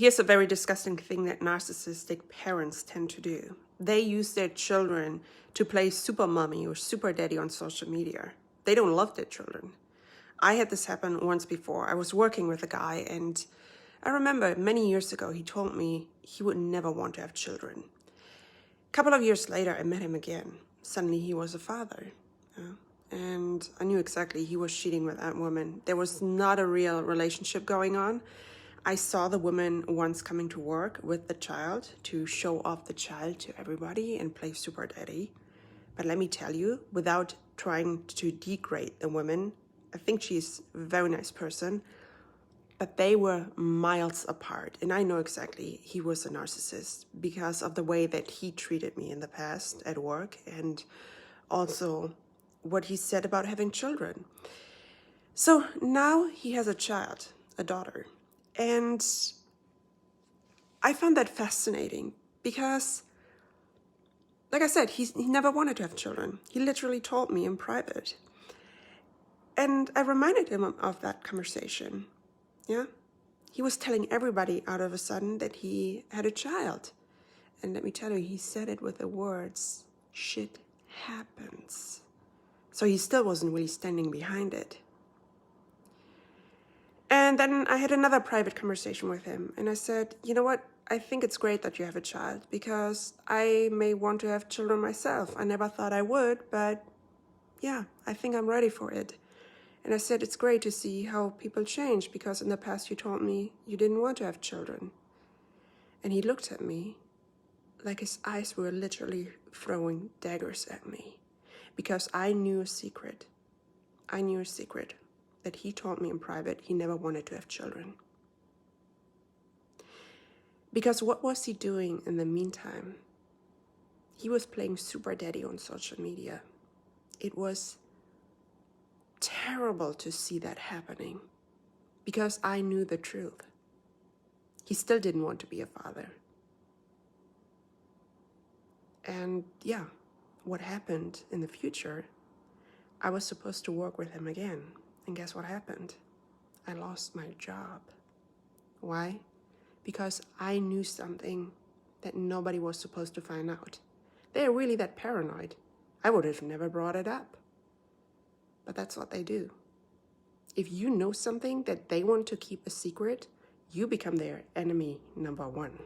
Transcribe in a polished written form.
Here's a very disgusting thing that narcissistic parents tend to do. They use their children to play super mommy or super daddy on social media. They don't love their children. I had this happen once before. I was working with a guy, and I remember many years ago he told me he would never want to have children. A couple of years later, I met him again. Suddenly he was a father. And I knew exactly he was cheating with that woman. There was not a real relationship going on. I saw the woman once coming to work with the child to show off the child to everybody and play super daddy. But let me tell you, without trying to degrade the woman, I think she's a very nice person, but they were miles apart. And I know exactly he was a narcissist because of the way that he treated me in the past at work, and also what he said about having children. So now he has a child, a daughter. And I found that fascinating because, like I said, he never wanted to have children. He literally told me in private. And I reminded him of that conversation. Yeah, he was telling everybody out of a sudden that he had a child. And let me tell you, he said it with the words, shit happens. So he still wasn't really standing behind it. And then I had another private conversation with him. And I said, you know what? I think it's great that you have a child because I may want to have children myself. I never thought I would, but yeah, I think I'm ready for it. And I said, it's great to see how people change because in the past you told me you didn't want to have children. And he looked at me like his eyes were literally throwing daggers at me because I knew a secret. I knew a secret that he told me in private he never wanted to have children. Because what was he doing in the meantime? He was playing super daddy on social media. It was terrible to see that happening because I knew the truth. He still didn't want to be a father. And yeah, what happened in the future, I was supposed to work with him again. And guess what happened? I lost my job. Why? Because I knew something that nobody was supposed to find out. They're really that paranoid. I would have never brought it up. But that's what they do. If you know something that they want to keep a secret, you become their enemy number one.